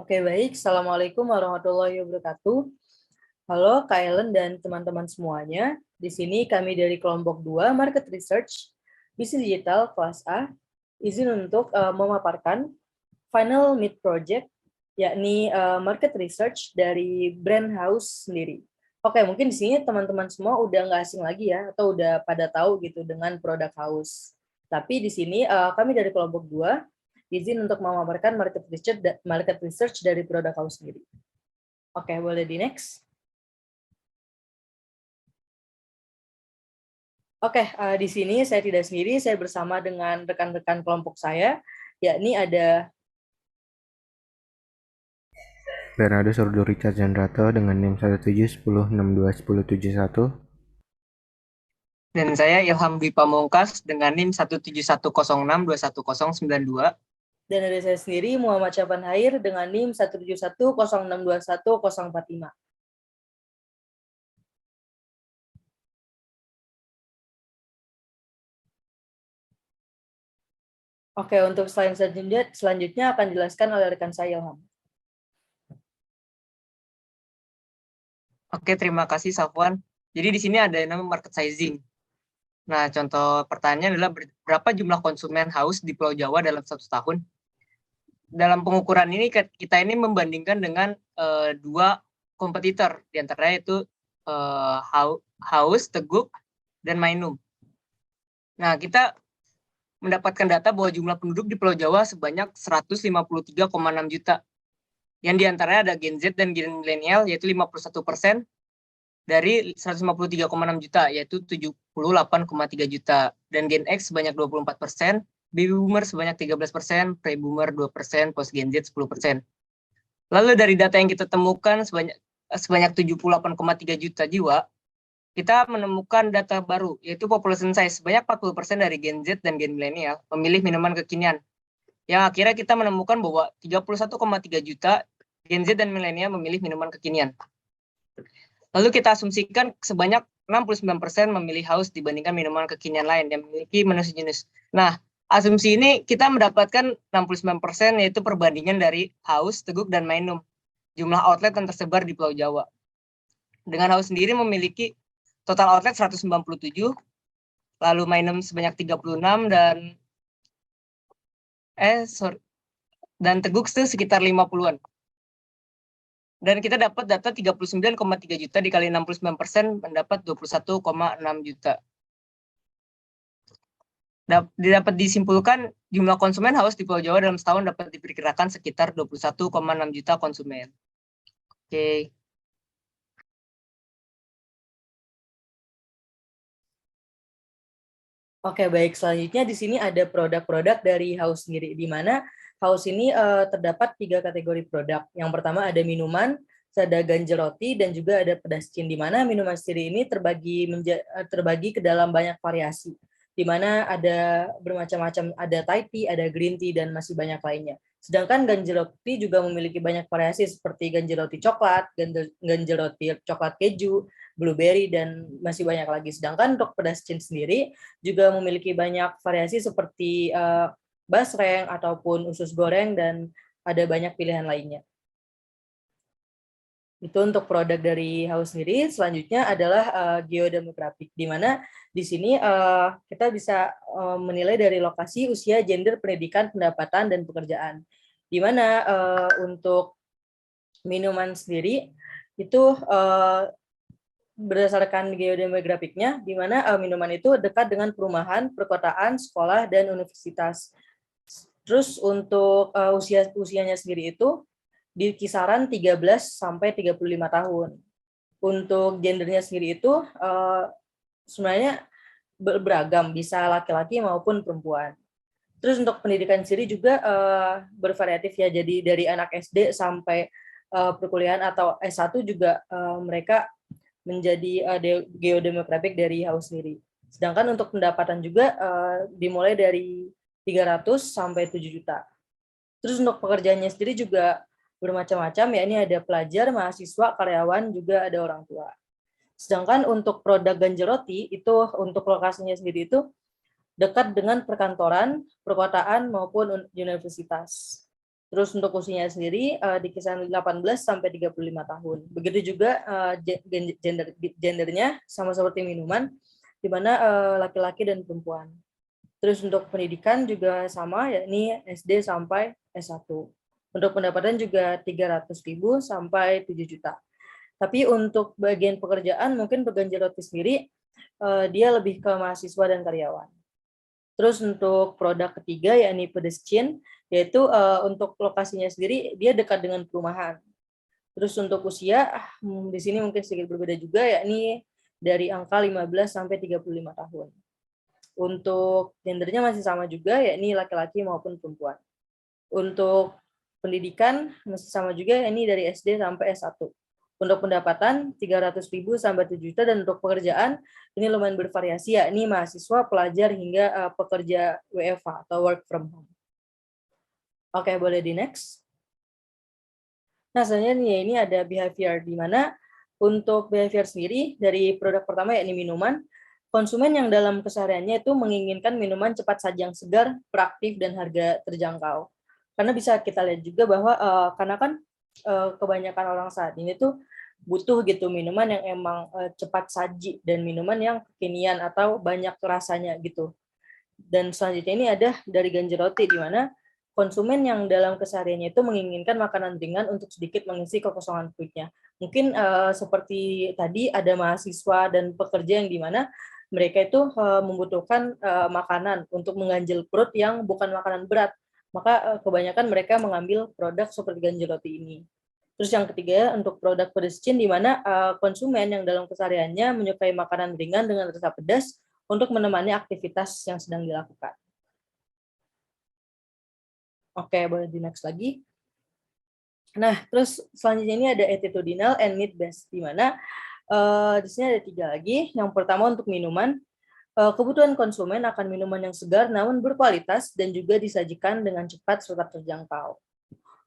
Oke, baik. Assalamualaikum warahmatullahi wabarakatuh. Halo Kak Ellen dan teman-teman semuanya. Di sini kami dari kelompok 2 Market Research, Bisnis Digital kelas A, izin untuk memaparkan final mid project, yakni Market Research dari brand house sendiri. Oke, mungkin di sini teman-teman semua udah nggak asing lagi ya, atau udah pada tahu gitu dengan produk house. Tapi di sini kami dari kelompok 2 izin untuk memaparkan market research dari produk house sendiri. Oke, boleh di next. Oke, di sini saya tidak sendiri, saya bersama dengan rekan-rekan kelompok saya, yakni ada Bernardo Sordo Richard Jandrato dengan NIM 17106211071. Dan saya Ilham Dwi Pamungkas dengan NIM 17106211092. Dan dari saya sendiri Muhammad Syaban Hair dengan NIM 17106211045. Oke, untuk slide selanjutnya akan dijelaskan oleh rekan saya Ilham. Oke, terima kasih Safwan. Jadi di sini ada yang namanya market sizing. Nah, contoh pertanyaan adalah berapa jumlah konsumen haus di Pulau Jawa dalam 1 tahun? Dalam pengukuran ini kita ini membandingkan dengan dua kompetitor, di antaranya itu Haus, Teguk, dan Mainum. Nah, kita mendapatkan data bahwa jumlah penduduk di Pulau Jawa sebanyak 153,6 juta. Yang diantaranya ada Gen Z dan Gen Milenial, yaitu 51% dari 153,6 juta, yaitu 78,3 juta. Dan Gen X sebanyak 24%, Baby Boomer sebanyak 13%, Pre-Boomer 2%, Post Gen Z 10%. Lalu dari data yang kita temukan sebanyak 78,3 juta jiwa, kita menemukan data baru, yaitu population size. Sebanyak 40% dari Gen Z dan Gen Milenial memilih minuman kekinian. Yang akhirnya kita menemukan bahwa 31,3 juta Gen Z dan Milenial memilih minuman kekinian. Lalu kita asumsikan sebanyak 69% memilih haus dibandingkan minuman kekinian lain yang memiliki menu sejenis. Nah, asumsi ini kita mendapatkan 69%, yaitu perbandingan dari haus, teguk, dan mainum. Jumlah outlet yang tersebar di Pulau Jawa. Dengan haus sendiri memiliki total outlet 197, lalu mainum sebanyak 36, dan teguk itu sekitar 50-an. Dan kita dapat data 39,3 juta dikali 69% mendapat 21,6 juta. Dapat disimpulkan jumlah konsumen haus di Pulau Jawa dalam setahun dapat diperkirakan sekitar 21,6 juta konsumen. Oke. Oke, baik. Selanjutnya di sini ada produk-produk dari Haus sendiri, di mana Haus ini terdapat 3 kategori produk. Yang pertama ada minuman, ada ganjel roti, dan juga ada pedascin, di mana minuman sendiri ini terbagi ke dalam banyak variasi, di mana ada bermacam-macam, ada Thai tea, ada green tea, dan masih banyak lainnya. Sedangkan ganjel roti juga memiliki banyak variasi seperti ganjel roti coklat, ganjel roti coklat keju, blueberry, dan masih banyak lagi. Sedangkan untuk pedascin sendiri juga memiliki banyak variasi seperti basreng ataupun usus goreng, dan ada banyak pilihan lainnya. Itu untuk produk dari Haus sendiri. Selanjutnya adalah geodemografik, di mana di sini kita bisa menilai dari lokasi, usia, gender, pendidikan, pendapatan, dan pekerjaan. Di mana untuk minuman sendiri itu berdasarkan geodemografiknya, di mana minuman itu dekat dengan perumahan, perkotaan, sekolah, dan universitas. Terus untuk usianya sendiri itu di kisaran 13 sampai 35 tahun. Untuk gendernya sendiri itu sebenarnya beragam, bisa laki-laki maupun perempuan. Terus untuk pendidikan sendiri juga bervariatif ya, jadi dari anak SD sampai perkuliahan atau S1 juga mereka menjadi geodemografik dari Haus sendiri. Sedangkan untuk pendapatan juga dimulai dari 300 sampai 7 juta. Terus untuk pekerjaannya sendiri juga bermacam-macam, ya ini ada pelajar, mahasiswa, karyawan, juga ada orang tua. Sedangkan untuk produk Ganjil Roti itu untuk lokasinya sendiri itu dekat dengan perkantoran, perkotaan maupun universitas. Terus untuk usianya sendiri di kisaran 18 sampai 35 tahun. Begitu juga gendernya sama seperti minuman, di mana laki-laki dan perempuan. Terus untuk pendidikan juga sama, yakni SD sampai S1. Untuk pendapatan juga 300.000 sampai 7 juta. Tapi untuk bagian pekerjaan mungkin Ganjil Roti sendiri dia lebih ke mahasiswa dan karyawan. Terus untuk produk ketiga yakni pedestrian, yaitu untuk lokasinya sendiri dia dekat dengan perumahan. Terus untuk usia di sini mungkin sedikit berbeda juga, yakni dari angka 15 sampai 35 tahun. Untuk gendernya masih sama juga, yakni laki-laki maupun perempuan. Untuk pendidikan masih sama juga, yakni dari SD sampai S1. Untuk pendapatan 300.000 sampai 7 juta, dan untuk pekerjaan ini lumayan bervariasi, yakni mahasiswa, pelajar, hingga pekerja WFH atau work from home. Oke, boleh di next. Nah, selanjutnya ini ada behavior, di mana untuk behavior sendiri dari produk pertama yakni minuman, konsumen yang dalam kesehariannya itu menginginkan minuman cepat saji yang segar, praktis, dan harga terjangkau. Karena bisa kita lihat juga bahwa karena kan kebanyakan orang saat ini tuh butuh gitu minuman yang emang cepat saji dan minuman yang kekinian atau banyak rasanya gitu. Dan selanjutnya ini ada dari Ganjil Roti, di mana konsumen yang dalam kesehariannya itu menginginkan makanan ringan untuk sedikit mengisi kekosongan perutnya. Mungkin seperti tadi ada mahasiswa dan pekerja yang di mana mereka itu membutuhkan makanan untuk mengganjil perut yang bukan makanan berat. Maka kebanyakan mereka mengambil produk seperti Ganjil Roti ini. Terus yang ketiga untuk produk pedestrian, di mana konsumen yang dalam kesehariannya menyukai makanan ringan dengan rasa pedas untuk menemani aktivitas yang sedang dilakukan. Oke, boleh di next lagi. Nah, terus selanjutnya ini ada attitudinal and need-based, di mana di sini ada 3 lagi. Yang pertama untuk minuman, kebutuhan konsumen akan minuman yang segar namun berkualitas dan juga disajikan dengan cepat serta terjangkau.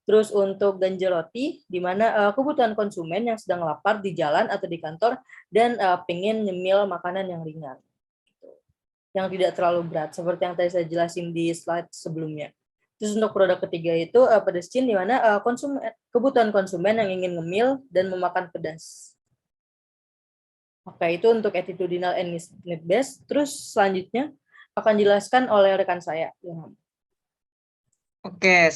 Terus untuk Ganjil Roti, di mana kebutuhan konsumen yang sedang lapar di jalan atau di kantor dan pengen nyemil makanan yang ringan, yang tidak terlalu berat, seperti yang tadi saya jelasin di slide sebelumnya. Terus untuk produk ketiga itu pedestrian, di mana kebutuhan konsumen yang ingin ngemil dan memakan pedas. Oke, itu untuk attitudinal and need-based. Terus selanjutnya akan dijelaskan oleh rekan saya, Ilham. Oke,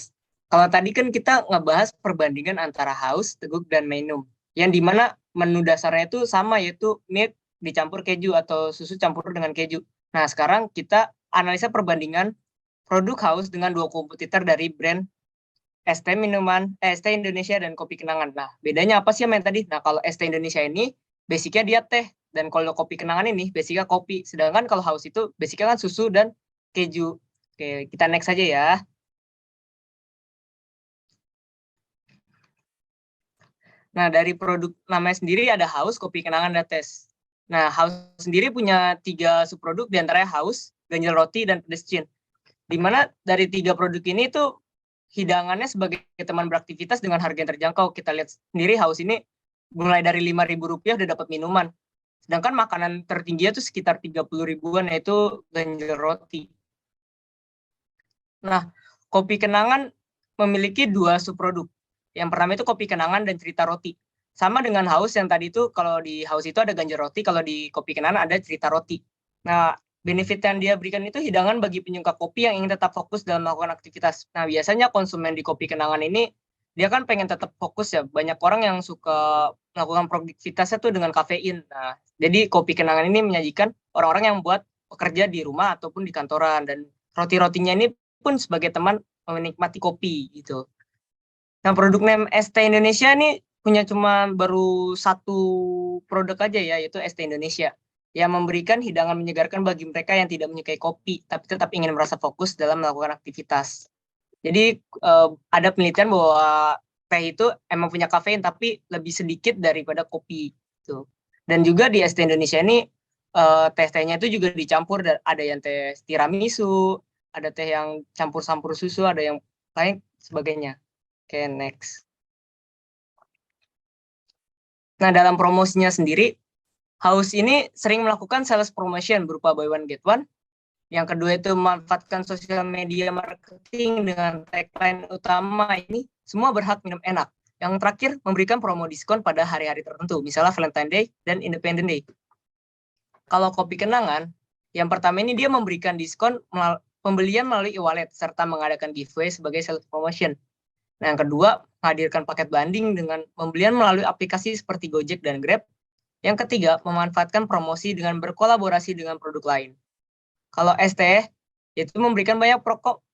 kalau tadi kan kita ngebahas perbandingan antara haus, teguk, dan minum. Yang dimana menu dasarnya itu sama, yaitu milk dicampur keju atau susu campur dengan keju. Nah, sekarang kita analisa perbandingan produk haus dengan 2 kompetitor dari brand ST Indonesia dan Kopi Kenangan. Nah, bedanya apa sih yang tadi? Nah, kalau ST Indonesia ini basicnya dia teh, dan kalau Kopi Kenangan ini basicnya kopi. Sedangkan kalau haus itu basicnya kan susu dan keju. Oke, kita next aja ya. Nah, dari produk namanya sendiri ada haus, Kopi Kenangan, dan tes. Nah, haus sendiri punya 3 subproduk, diantaranya haus, Ganjil Roti, dan pedestrian. Di mana dari 3 produk ini tuh hidangannya sebagai teman beraktivitas dengan harga yang terjangkau. Kita lihat sendiri haus ini mulai dari Rp5.000 udah dapat minuman. Sedangkan makanan tertingginya tuh sekitar 30 ribuan, yaitu Ganjil Roti. Nah, Kopi Kenangan memiliki 2 subproduk. Yang pertama itu Kopi Kenangan dan Cerita Roti. Sama dengan haus yang tadi itu, kalau di haus itu ada Ganjil Roti, kalau di Kopi Kenangan ada Cerita Roti. Nah, benefit yang dia berikan itu hidangan bagi penyuka kopi yang ingin tetap fokus dalam melakukan aktivitas. Nah, biasanya konsumen di Kopi Kenangan ini, dia kan pengen tetap fokus ya. Banyak orang yang suka melakukan produktivitasnya tuh dengan kafein. Nah, jadi Kopi Kenangan ini menyajikan orang-orang yang buat bekerja di rumah ataupun di kantoran. Dan roti-rotinya ini pun sebagai teman menikmati kopi gitu. Nah, produk name ST Indonesia ini punya cuma baru 1 produk aja ya, yaitu ST Indonesia, yang memberikan hidangan menyegarkan bagi mereka yang tidak menyukai kopi, tapi tetap ingin merasa fokus dalam melakukan aktivitas. Jadi ada penelitian bahwa teh itu emang punya kafein, tapi lebih sedikit daripada kopi. Gitu. Dan juga di ST Indonesia ini teh-tehnya itu juga dicampur, ada yang teh tiramisu, ada teh yang campur-campur susu, ada yang lain sebagainya. Oke, next. Nah, dalam promosinya sendiri, House ini sering melakukan sales promotion berupa buy one get one. Yang kedua itu memanfaatkan sosial media marketing dengan tagline utama ini, semua berhak minum enak. Yang terakhir, memberikan promo diskon pada hari-hari tertentu, misalnya Valentine Day dan Independence Day. Kalau kopi kenangan, yang pertama ini dia memberikan diskon pembelian melalui e-wallet, serta mengadakan giveaway sebagai sales promotion. Nah, yang kedua, menghadirkan paket banding dengan pembelian melalui aplikasi seperti Gojek dan Grab. Yang ketiga, memanfaatkan promosi dengan berkolaborasi dengan produk lain. Kalau ST, itu memberikan banyak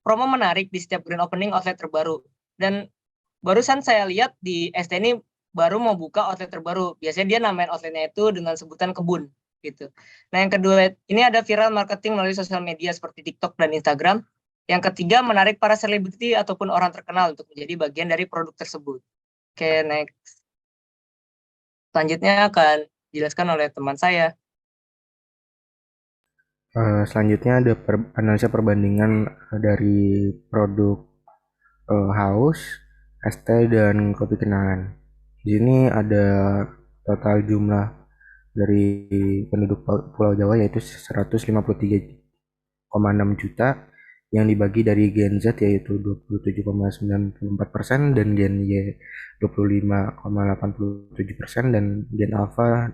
promo menarik di setiap grand opening outlet terbaru. Dan barusan saya lihat di ST ini baru mau buka outlet terbaru. Biasanya dia namain outletnya itu dengan sebutan kebun. Gitu. Nah, yang kedua, ini ada viral marketing melalui sosial media seperti TikTok dan Instagram. Yang ketiga, menarik para selebriti ataupun orang terkenal untuk menjadi bagian dari produk tersebut. Oke, next. Selanjutnya akan dijelaskan oleh teman saya. Selanjutnya ada analisa perbandingan dari produk House, ST, dan kopi kenangan. Di sini ada total jumlah dari penduduk Pulau Jawa yaitu 153,6 juta yang dibagi dari Gen Z yaitu 27,94% dan Gen Y 25,87% dan Gen Alpha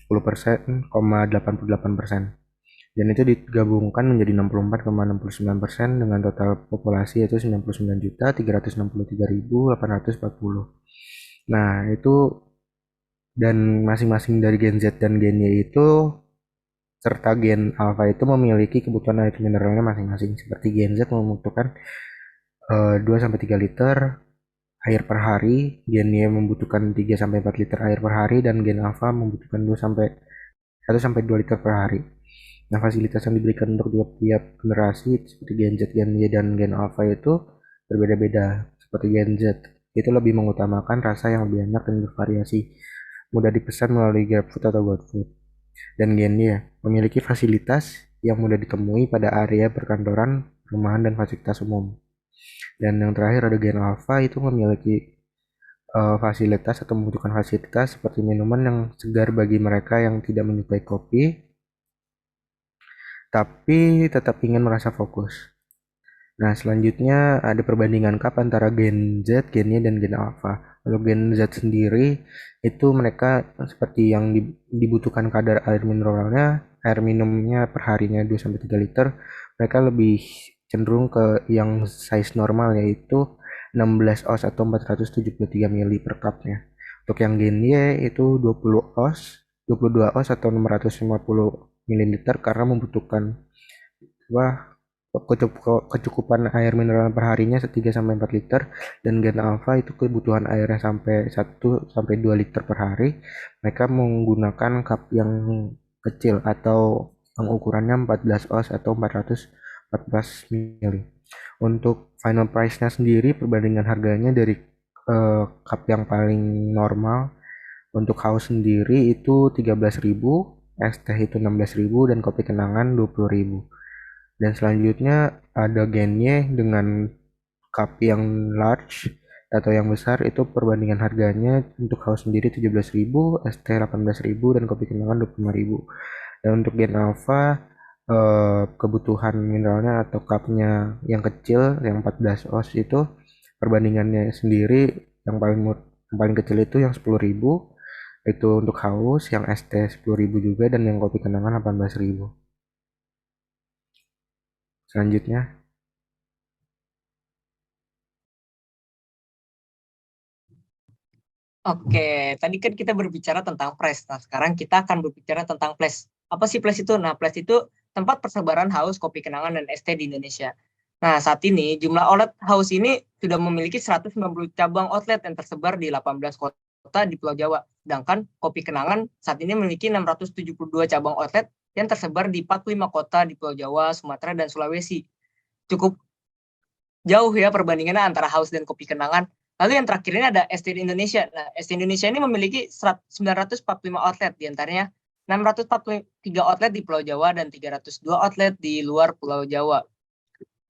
10,88%. Dan itu digabungkan menjadi 64,69% dengan total populasi yaitu 99.363.840. Nah, itu dan masing-masing dari Gen Z dan Gen Y itu serta Gen Alpha itu memiliki kebutuhan air mineralnya masing-masing. Seperti Gen Z membutuhkan 2-3 liter air per hari, Gen Y membutuhkan 3-4 liter air per hari, dan Gen Alpha membutuhkan 1-2 liter per hari. Nah, fasilitas yang diberikan untuk tiap generasi seperti Gen Z, Gen Y, dan Gen Alpha itu berbeda-beda. Seperti Gen Z itu lebih mengutamakan rasa yang lebih enak dan bervariasi, mudah dipesan melalui GrabFood atau GoFood. Dan Gen Y memiliki fasilitas yang mudah ditemui pada area perkantoran, perumahan, dan fasilitas umum. Dan yang terakhir ada Gen Alpha itu memiliki fasilitas atau membutuhkan fasilitas seperti minuman yang segar bagi mereka yang tidak menyukai kopi tapi tetap ingin merasa fokus. Nah, selanjutnya ada perbandingan cup antara Gen Z, Gen Y, dan Gen Alpha. Kalau Gen Z sendiri, itu mereka seperti yang dibutuhkan kadar air mineralnya, air minumnya per harinya 2-3 liter, mereka lebih cenderung ke yang size normal, yaitu 16 oz atau 473 ml per cupnya. Untuk yang Gen Y itu 20 oz, 22 oz atau 650 ml karena membutuhkan kecukupan air mineral per harinya 3-4 liter, dan Gen Alpha itu kebutuhan airnya sampai 1-2 liter per hari. Mereka menggunakan cup yang kecil atau yang ukurannya 14 oz atau 414 ml. Untuk final price-nya sendiri, perbandingan harganya dari cup yang paling normal untuk House sendiri itu 13.000, es teh itu 16.000, dan kopi kenangan 20.000. Dan selanjutnya ada Gen Y dengan cup yang large atau yang besar, itu perbandingan harganya untuk House sendiri 17.000, es teh 18.000, dan kopi kenangan 25.000. Dan untuk Gen Alpha kebutuhan mineralnya atau cupnya yang kecil yang 14 oz itu perbandingannya sendiri yang paling kecil itu yang 10.000, itu untuk House, yang es teh 10.000 juga, dan yang kopi kenangan 18.000. Selanjutnya Oke, tadi kan kita berbicara tentang Pres. Nah, sekarang kita akan berbicara tentang Ples. Apa sih Ples itu? Nah, Ples itu tempat persebaran House, kopi kenangan, dan es teh di Indonesia. Nah, saat ini jumlah outlet House ini sudah memiliki 190 cabang outlet yang tersebar di 18 kota di Pulau Jawa. Sedangkan kopi kenangan saat ini memiliki 672 cabang outlet yang tersebar di 45 kota di Pulau Jawa, Sumatera, dan Sulawesi. Cukup jauh ya perbandingannya antara House dan kopi kenangan. Lalu yang terakhir ini ada ST Indonesia. Nah, ST Indonesia ini memiliki 945 outlet, diantaranya 643 outlet di Pulau Jawa dan 302 outlet di luar Pulau Jawa.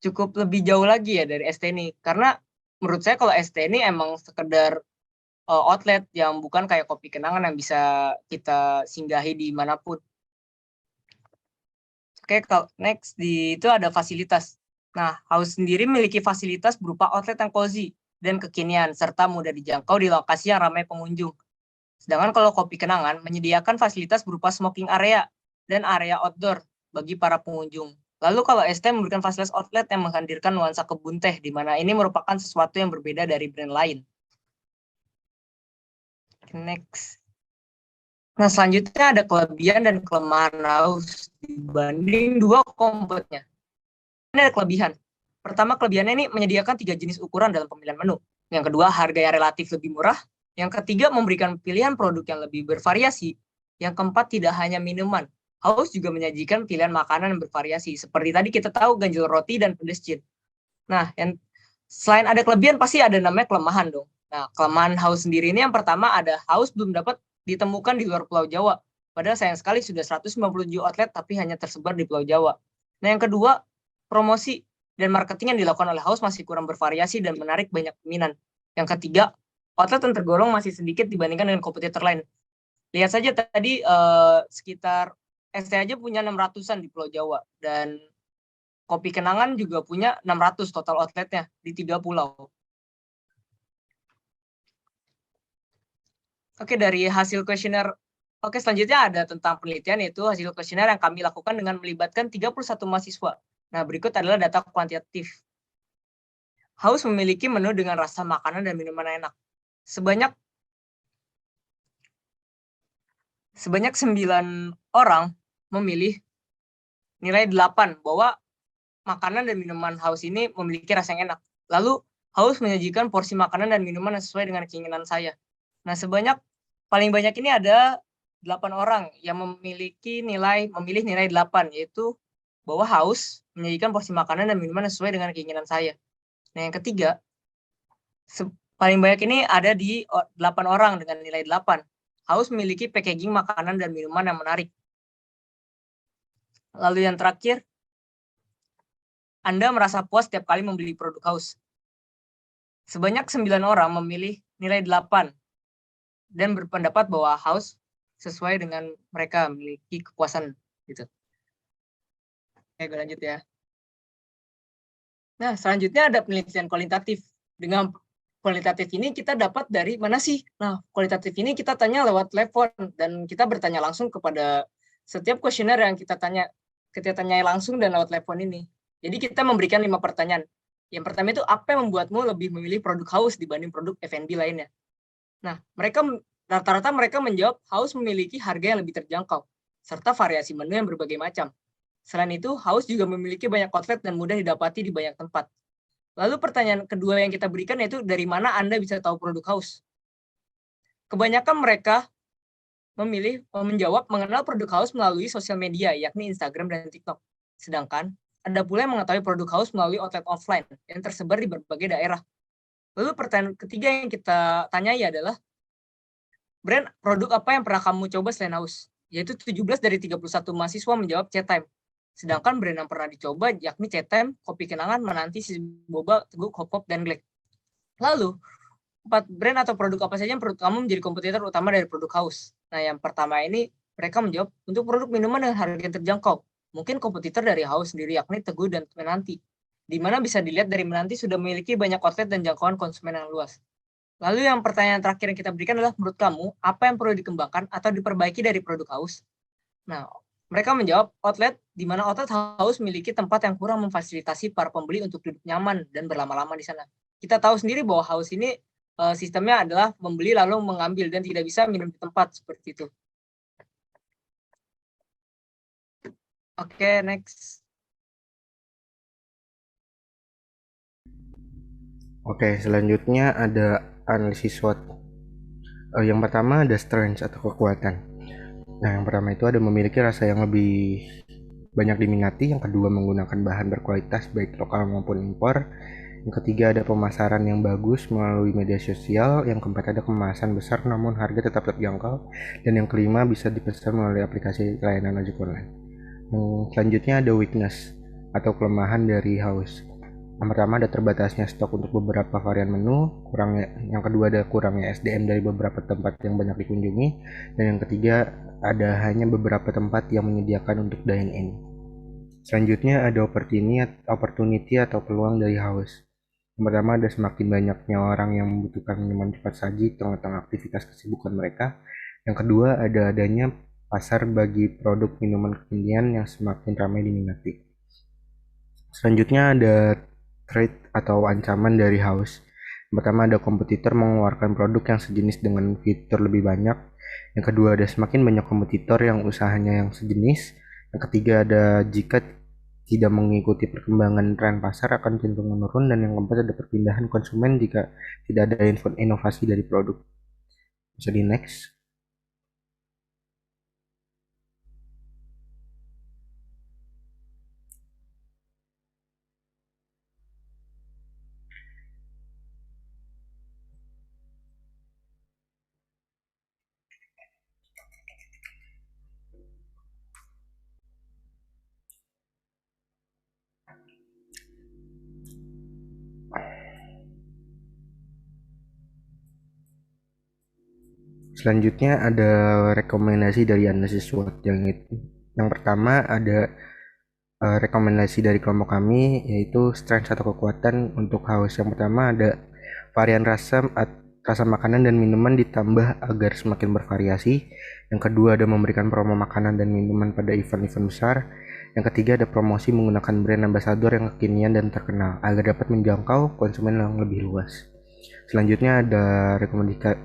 cukup lebih jauh lagi ya dari ST ini. Karena menurut saya kalau ST ini emang sekedar outlet yang bukan kayak kopi kenangan yang bisa kita singgahi di manapun. Oke, kalau next itu ada fasilitas. Nah, House sendiri memiliki fasilitas berupa outlet yang cozy dan kekinian serta mudah dijangkau di lokasi yang ramai pengunjung. Sedangkan kalau kopi kenangan menyediakan fasilitas berupa smoking area dan area outdoor bagi para pengunjung. Lalu kalau ST memberikan fasilitas outlet yang menghadirkan nuansa kebun teh, di mana ini merupakan sesuatu yang berbeda dari brand lain. Next. Nah, selanjutnya ada kelebihan dan kelemahan House dibanding dua kompetnya. Ini ada kelebihan. Pertama, kelebihannya ini menyediakan 3 jenis ukuran dalam pemilihan menu. Yang kedua, harga yang relatif lebih murah. Yang ketiga, memberikan pilihan produk yang lebih bervariasi. Yang keempat, tidak hanya minuman. House juga menyajikan pilihan makanan yang bervariasi. Seperti tadi kita tahu ganjil roti dan pedestrian. Nah, selain ada kelebihan, pasti ada namanya kelemahan dong. Nah, kelemahan House sendiri ini yang pertama ada House belum dapat ditemukan di luar Pulau Jawa. Padahal sayang sekali sudah 197 outlet tapi hanya tersebar di Pulau Jawa. Nah, yang kedua, promosi dan marketing yang dilakukan oleh House masih kurang bervariasi dan menarik banyak peminat. Yang ketiga, outlet yang tergolong masih sedikit dibandingkan dengan kompetitor lain. Lihat saja tadi sekitar ST aja punya 600-an di Pulau Jawa dan Kopi Kenangan juga punya 600 total outletnya di 3 pulau. Oke, dari hasil kuesioner, selanjutnya ada tentang penelitian, yaitu hasil kuesioner yang kami lakukan dengan melibatkan 31 mahasiswa. Nah, berikut adalah data kuantitatif. House memiliki menu dengan rasa makanan dan minuman enak. Sebanyak 9 orang memilih nilai 8 bahwa makanan dan minuman House ini memiliki rasa yang enak. Lalu, House menyajikan porsi makanan dan minuman yang sesuai dengan keinginan saya. Nah, paling banyak ini ada 8 orang yang memilih nilai 8, yaitu bahwa House menyajikan porsi makanan dan minuman yang sesuai dengan keinginan saya. Nah, yang ketiga, paling banyak ini ada di 8 orang dengan nilai 8. House memiliki packaging makanan dan minuman yang menarik. Lalu yang terakhir, Anda merasa puas setiap kali membeli produk House. Sebanyak 9 orang memilih nilai 8 dan berpendapat bahwa House sesuai dengan mereka memiliki kepuasan gitu. Oke, gue lanjut ya. Nah, selanjutnya ada penelitian kualitatif. Dengan kualitatif ini kita dapat dari mana sih? Nah, kualitatif ini kita tanya lewat telepon dan kita bertanya langsung kepada setiap kuesioner yang kita tanya langsung dan lewat telepon ini. Jadi kita memberikan 5 pertanyaan. Yang pertama itu, apa yang membuatmu lebih memilih produk House dibanding produk F&B lainnya? Nah, rata-rata mereka menjawab House memiliki harga yang lebih terjangkau, serta variasi menu yang berbagai macam. Selain itu, House juga memiliki banyak outlet dan mudah didapati di banyak tempat. Lalu pertanyaan kedua yang kita berikan yaitu, dari mana Anda bisa tahu produk House? Kebanyakan mereka menjawab mengenal produk House melalui sosial media, yakni Instagram dan TikTok. Sedangkan, ada pula yang mengetahui produk House melalui outlet offline yang tersebar di berbagai daerah. Lalu pertanyaan ketiga yang kita tanyai adalah, brand produk apa yang pernah kamu coba selain House? Yaitu 17 dari 31 mahasiswa menjawab Cetime. Sedangkan brand yang pernah dicoba yakni Cetime, Kopi Kenangan, Menanti, Boba, Teguk, Hop, dan Glek. Lalu, 4 brand atau produk apa saja yang menurut kamu menjadi kompetitor utama dari produk House? Nah, yang pertama ini mereka menjawab untuk produk minuman dengan harga yang terjangkau. Mungkin kompetitor dari House sendiri yakni Teguh dan Menanti. Di mana bisa dilihat dari Menanti sudah memiliki banyak outlet dan jangkauan konsumen yang luas. Lalu yang pertanyaan terakhir yang kita berikan adalah, menurut kamu, apa yang perlu dikembangkan atau diperbaiki dari produk House? Nah, mereka menjawab outlet, di mana outlet House memiliki tempat yang kurang memfasilitasi para pembeli untuk duduk nyaman dan berlama-lama di sana. Kita tahu sendiri bahwa House ini sistemnya adalah membeli lalu mengambil dan tidak bisa minum di tempat seperti itu. Oke, next. Oke, selanjutnya ada analisis SWOT. Yang pertama ada strength atau kekuatan. Nah, yang pertama itu ada memiliki rasa yang lebih banyak diminati. Yang kedua, menggunakan bahan berkualitas baik lokal maupun impor. Yang ketiga, ada pemasaran yang bagus melalui media sosial. Yang keempat, ada kemasan besar namun harga tetap terjangkau. Dan yang kelima, bisa dipesan melalui aplikasi layanan ojek online. Selanjutnya ada weakness atau kelemahan dari House. Yang pertama ada terbatasnya stok untuk beberapa varian menu, yang kedua ada kurangnya SDM dari beberapa tempat yang banyak dikunjungi, dan yang ketiga ada hanya beberapa tempat yang menyediakan untuk dine-in. Selanjutnya ada opportunity atau peluang dari haus. Yang pertama ada semakin banyaknya orang yang membutuhkan minuman cepat saji di tengah-tengah aktivitas kesibukan mereka. Yang kedua ada adanya pasar bagi produk minuman kekinian yang semakin ramai diminati. Selanjutnya ada threat atau ancaman dari haus. Yang pertama ada kompetitor mengeluarkan produk yang sejenis dengan fitur lebih banyak. Yang kedua ada semakin banyak kompetitor yang usahanya yang sejenis. Yang ketiga ada jika tidak mengikuti perkembangan tren pasar akan cenderung menurun, dan yang keempat ada perpindahan konsumen jika tidak ada inovasi dari produk. Bisa di next. Selanjutnya ada rekomendasi dari analisis SWOT yang pertama ada rekomendasi dari kelompok kami, yaitu strength atau kekuatan untuk haus. Yang pertama ada varian rasa makanan dan minuman ditambah agar semakin bervariasi. Yang kedua ada memberikan promo makanan dan minuman pada event-event besar. Yang ketiga ada promosi menggunakan brand ambassador yang kekinian dan terkenal agar dapat menjangkau konsumen yang lebih luas. Selanjutnya ada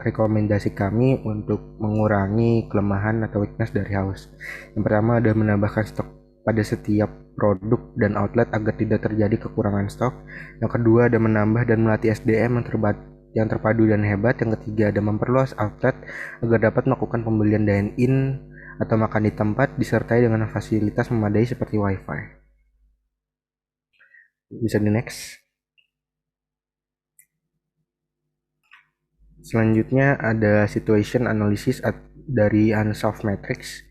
rekomendasi kami untuk mengurangi kelemahan atau weakness dari haus. Yang pertama ada menambahkan stok pada setiap produk dan outlet agar tidak terjadi kekurangan stok. Yang kedua ada menambah dan melatih SDM yang terpadu dan hebat. Yang ketiga ada memperluas outlet agar dapat melakukan pembelian dine-in atau makan di tempat disertai dengan fasilitas memadai seperti wifi. Bisa di next. Selanjutnya ada situation analysis dari Unsolved Matrix.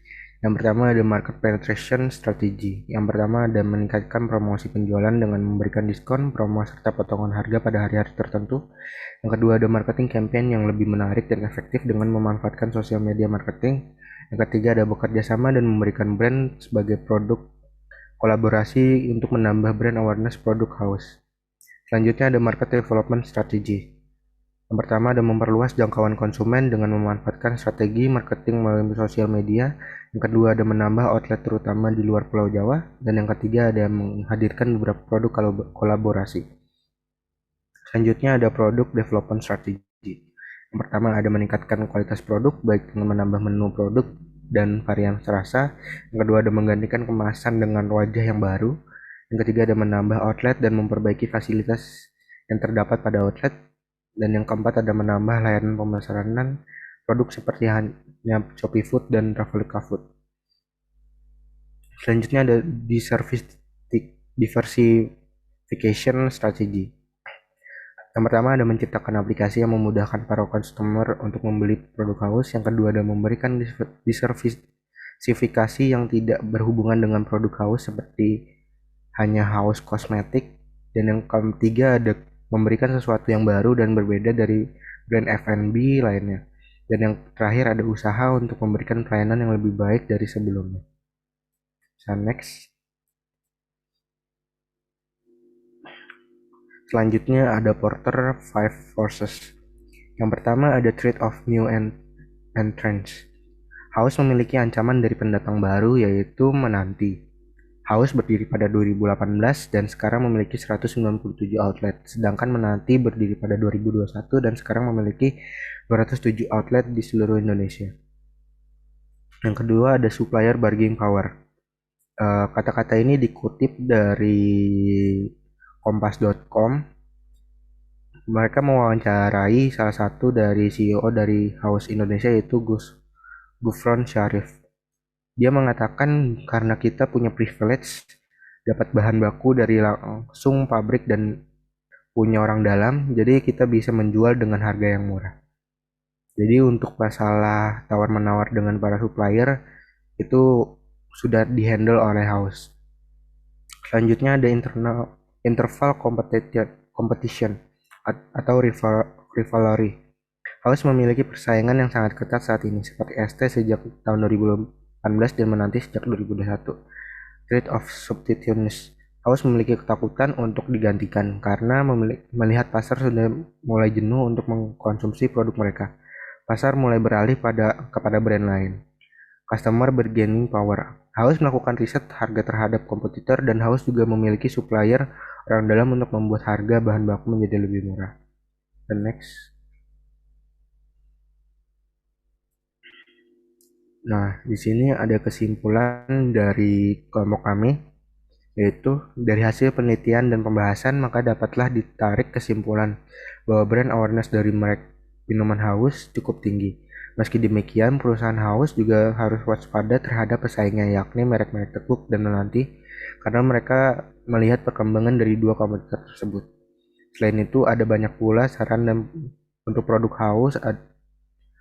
Yang pertama ada market penetration strategy. Yang pertama ada meningkatkan promosi penjualan dengan memberikan diskon, promo serta potongan harga pada hari-hari tertentu. Yang kedua ada marketing campaign yang lebih menarik dan efektif dengan memanfaatkan sosial media marketing. Yang ketiga ada bekerja sama dan memberikan brand sebagai produk kolaborasi untuk menambah brand awareness produk house. Selanjutnya ada market development strategy. Yang pertama ada memperluas jangkauan konsumen dengan memanfaatkan strategi marketing melalui sosial media. Yang kedua ada menambah outlet terutama di luar Pulau Jawa. Dan yang ketiga ada menghadirkan beberapa produk kolaborasi. Selanjutnya ada produk development strategy. Yang pertama ada meningkatkan kualitas produk baik dengan menambah menu produk dan varian rasa. Yang kedua ada menggantikan kemasan dengan wajah yang baru. Yang ketiga ada menambah outlet dan memperbaiki fasilitas yang terdapat pada outlet. Dan yang keempat ada menambah layanan pemesanan produk seperti hanya Shopee Food dan Traveloka Food. Selanjutnya ada diversification strategy. Yang pertama ada menciptakan aplikasi yang memudahkan para customer untuk membeli produk haus. Yang kedua ada memberikan diversifikasi yang tidak berhubungan dengan produk haus seperti hanya haus kosmetik. Dan yang ketiga ada memberikan sesuatu yang baru dan berbeda dari brand F&B lainnya. Dan yang terakhir ada usaha untuk memberikan pelayanan yang lebih baik dari sebelumnya. Next. Selanjutnya ada Porter 5 Forces. Yang pertama ada threat of new entrants. Haus memiliki ancaman dari pendatang baru yaitu menanti. Haus berdiri pada 2018 dan sekarang memiliki 197 outlet, sedangkan Menanti berdiri pada 2021 dan sekarang memiliki 207 outlet di seluruh Indonesia. Yang kedua ada supplier bargaining power. Kata-kata ini dikutip dari kompas.com. Mereka mewawancarai salah satu dari CEO dari Haus Indonesia yaitu Gufron Syarif. Dia mengatakan karena kita punya privilege dapat bahan baku dari langsung pabrik dan punya orang dalam, jadi kita bisa menjual dengan harga yang murah. Jadi untuk masalah tawar-menawar dengan para supplier itu sudah dihandle oleh Haus. Selanjutnya ada internal interval competition atau rivalry. Haus memiliki persaingan yang sangat ketat saat ini, seperti ST sejak tahun 2018 dan menanti sejak 2021. Trait of substitutiveness. Haus memiliki ketakutan untuk digantikan karena melihat pasar sudah mulai jenuh untuk mengkonsumsi produk mereka. Pasar mulai beralih kepada brand lain. Customer bargaining power. Haus melakukan riset harga terhadap kompetitor dan Haus juga memiliki supplier orang dalam untuk membuat harga bahan baku menjadi lebih murah. Dan next. Nah, di sini ada kesimpulan dari kelompok kami, yaitu dari hasil penelitian dan pembahasan maka dapatlah ditarik kesimpulan bahwa brand awareness dari merek minuman Haus cukup tinggi. Meski demikian, perusahaan Haus juga harus waspada terhadap pesaingnya, yakni merek-merek tekuk dan menanti, karena mereka melihat perkembangan dari dua kompetitor tersebut. Selain itu, ada banyak pula saran untuk produk Haus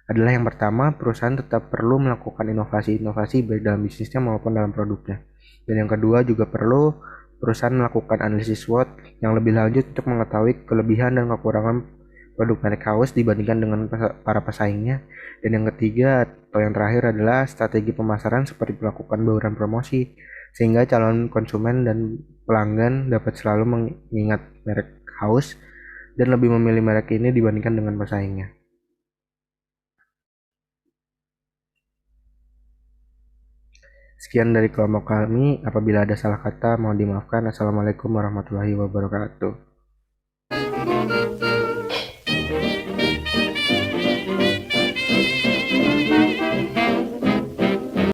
adalah yang pertama, perusahaan tetap perlu melakukan inovasi-inovasi baik dalam bisnisnya maupun dalam produknya. Dan yang kedua juga perlu perusahaan melakukan analisis SWOT yang lebih lanjut untuk mengetahui kelebihan dan kekurangan produk merek Haus dibandingkan dengan para pesaingnya. Dan yang ketiga atau yang terakhir adalah strategi pemasaran seperti melakukan bauran promosi sehingga calon konsumen dan pelanggan dapat selalu mengingat merek Haus dan lebih memilih merek ini dibandingkan dengan pesaingnya. Sekian dari kelompok kami. Apabila ada salah kata, mohon dimaafkan. Assalamualaikum warahmatullahi wabarakatuh.